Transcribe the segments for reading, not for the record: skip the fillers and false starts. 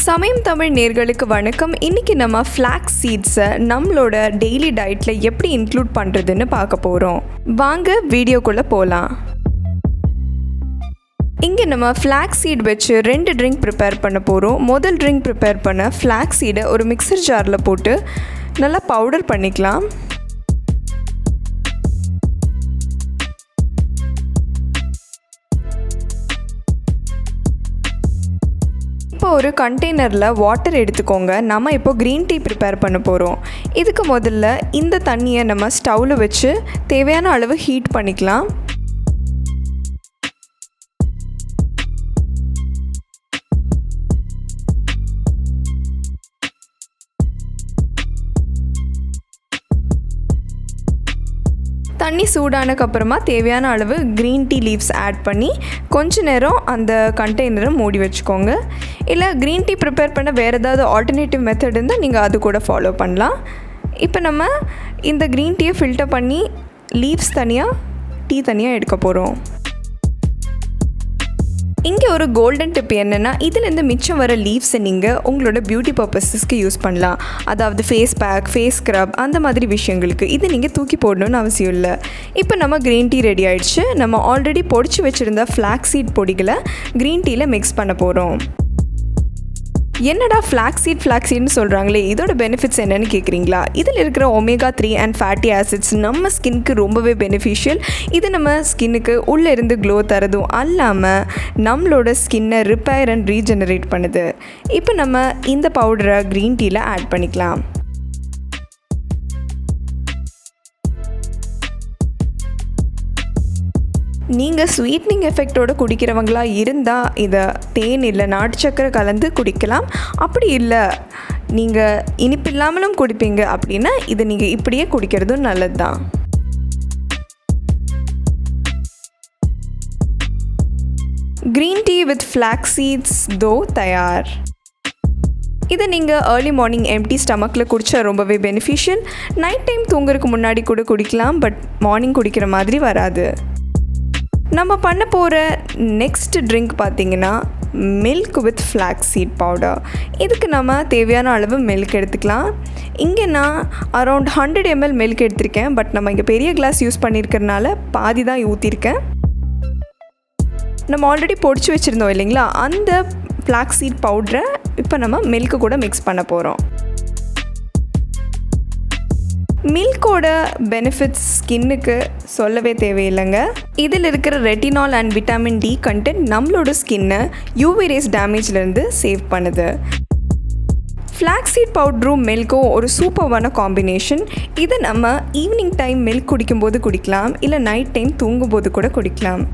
சமயம் தமிழ் நேர்களுக்கு வணக்கம். இன்றைக்கி நம்ம ஃப்ளாக்ஸ் சீட்ஸை நம்மளோட டெய்லி டயட்டில் எப்படி இன்க்ளூட் பண்ணுறதுன்னு பார்க்க போகிறோம். வாங்க வீடியோக்குள்ளே போகலாம். இங்கே நம்ம ஃப்ளாக்ஸ் சீட் வச்சு 2 ட்ரிங்க் ப்ரிப்பேர் பண்ண போகிறோம். முதல் ட்ரிங்க் ப்ரிப்பேர் பண்ண ஃப்ளாக்ஸ் சீடை ஒரு மிக்சர் ஜாரில் போட்டு நல்லா பவுடர் பண்ணிக்கலாம். இப்போ ஒரு கண்டெய்னரில் வாட்டர் எடுத்துக்கோங்க. நம்ம இப்போ க்ரீன் டீ ப்ரிப்பேர் பண்ண போகிறோம். இதுக்கு முதல்ல இந்த தண்ணியை நம்ம ஸ்டவ்வில் வச்சு தேவையான அளவு ஹீட் பண்ணிக்கலாம். தண்ணி சூடானதுக்கப்புறமா தேவையான அளவு க்ரீன் டீ லீவ்ஸ் ஆட் பண்ணி கொஞ்ச நேரம் அந்த கண்டெய்னரை மூடி வச்சுக்கோங்க. இல்லை க்ரீன் டீ ப்ரிப்பேர் பண்ண வேறு ஏதாவது ஆல்டர்னேட்டிவ் மெத்தட் இருந்தால் நீங்கள் அது கூட ஃபாலோ பண்ணலாம். இப்போ நம்ம இந்த க்ரீன் டீயை ஃபில்டர் பண்ணி லீவ்ஸ் தனியாக டீ தனியாக எடுக்க போகிறோம். இங்கே ஒரு கோல்டன் டிப் என்னென்னா, இதிலேருந்து மிச்சம் வர லீவ்ஸை நீங்கள் உங்களோட பியூட்டி பர்பஸஸ்க்கு யூஸ் பண்ணலாம். அதாவது ஃபேஸ் பேக், ஃபேஸ் ஸ்க்ரப் அந்த மாதிரி விஷயங்களுக்கு இது நீங்கள் தூக்கி போடணும்னு அவசியம் இல்லை. இப்போ நம்ம க்ரீன் டீ ரெடி ஆகிடுச்சு. நம்ம ஆல்ரெடி பொடிச்சு வச்சுருந்த ஃப்ளாக்ஸ் சீட் பொடிகளை க்ரீன் டீயில் மிக்ஸ் பண்ண போகிறோம். என்னடா ஃப்ளாக்ஸ் சீட்னு சொல்கிறாங்களே, இதோட பெனிஃபிட்ஸ் என்னென்னு கேட்குறீங்களா? இதில் இருக்கிற ஒமேகா 3 அண்ட் ஃபேட்டி ஆசிட்ஸ் நம்ம ஸ்கின்க்கு ரொம்பவே பெனிஃபிஷியல். இது நம்ம ஸ்கின்னுக்கு உள்ளே இருந்து க்ளோ தரதும் அல்லாமல் நம்மளோட ஸ்கின்னை ரிப்பேர் அண்ட் ரீஜெனரேட் பண்ணுது. இப்போ நம்ம இந்த பவுடரை க்ரீன் டீயில் ஆட் பண்ணிக்கலாம். நீங்கள் ஸ்வீட்னிங் எஃபெக்டோடு குடிக்கிறவங்களா இருந்தால் இதை தேன் இல்லை நாட்டு சக்கரை கலந்து குடிக்கலாம். அப்படி இல்லை நீங்கள் இனிப்பு இல்லாமலும் குடிப்பீங்க அப்படின்னா இதை நீங்கள் இப்படியே குடிக்கிறதும் நல்லது தான். Green tea with flax seeds தோ தயார். இதை நீங்கள் ஏர்லி மார்னிங் எம்டி ஸ்டமக்கில் குடித்தா ரொம்பவே பெனிஃபிஷியல். நைட் டைம் தூங்குறதுக்கு முன்னாடி கூட குடிக்கலாம், பட் மார்னிங் குடிக்கிற மாதிரி வராது. நம்ம பண்ண போகிற நெக்ஸ்ட் ட்ரிங்க் பார்த்திங்கன்னா milk with flax seed powder. இதுக்கு நம்ம தேவையான அளவு மில்க் எடுத்துக்கலாம். இங்கே நான் அரௌண்ட் 100 ml மில்க் எடுத்திருக்கேன். பட் நம்ம இங்கே பெரிய கிளாஸ் யூஸ் பண்ணியிருக்கிறதுனால பாதி தான் ஊற்றிருக்கேன். நம்ம ஆல்ரெடி பொடிச்சு வச்சுருந்தோம் இல்லைங்களா, அந்த ஃப்ளாக்ஸ் சீட் பவுடரை இப்போ நம்ம மில்க்கு கூட மிக்ஸ் பண்ண போகிறோம். மில்கோட பெனிஃபிட்ஸ் ஸ்கின்னுக்கு சொல்லவே தேவையில்லைங்க. இதில் இருக்கிற retinol and vitamin D content நம்மளோட ஸ்கின்னை யூவி ரேஸ் டேமேஜ்லேருந்து சேவ் பண்ணுது. ஃப்ளாக்ஸ் சீட் பவுடரும் மில்க்கும் ஒரு சூப்பர்வான காம்பினேஷன். இதை நம்ம ஈவினிங் டைம் மில்க் குடிக்கும்போது குடிக்கலாம், இல்லை நைட் டைம் தூங்கும்போது கூட குடிக்கலாம்.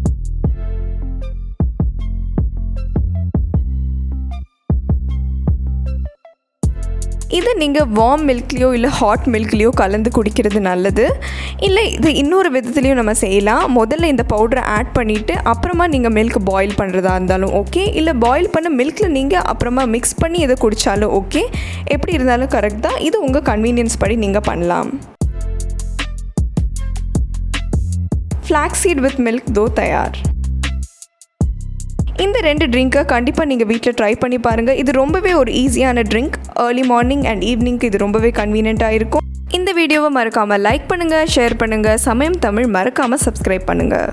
இதை நீங்கள் வார்ம் மில்க்லேயோ இல்லை ஹாட் மில்க்லேயோ கலந்து குடிக்கிறது நல்லது. இல்லை இது இன்னொரு விதத்துலேயும் நம்ம செய்யலாம். முதல்ல இந்த பவுடரை ஆட் பண்ணிவிட்டு அப்புறமா நீங்கள் மில்க் பாயில் பண்ணுறதா இருந்தாலும் ஓகே, இல்லை பாயில் பண்ண மில்கில் நீங்கள் அப்புறமா மிக்ஸ் பண்ணி இதை குடித்தாலும் ஓகே. எப்படி இருந்தாலும் கரெக்ட் தான். இது உங்கள் கன்வீனியன்ஸ் படி நீங்கள் பண்ணலாம். ஃப்ளாக்ஸ் சீட் வித் மில்க் தோ தயார். இந்த 2 ட்ரிங்க்கை கண்டிப்பாக நீங்கள் வீட்டில் ட்ரை பண்ணி பாருங்கள். இது ரொம்பவே ஒரு ஈஸியான ட்ரிங்க். ஏர்லி மார்னிங் அண்ட் ஈவினிங்க்கு இது ரொம்பவே கன்வீனியண்ட்டாக இருக்கும். இந்த வீடியோவை மறக்காமல் லைக் பண்ணுங்கள், ஷேர் பண்ணுங்கள். சமயம் தமிழ் மறக்காமல் சப்ஸ்கிரைப் பண்ணுங்கள்.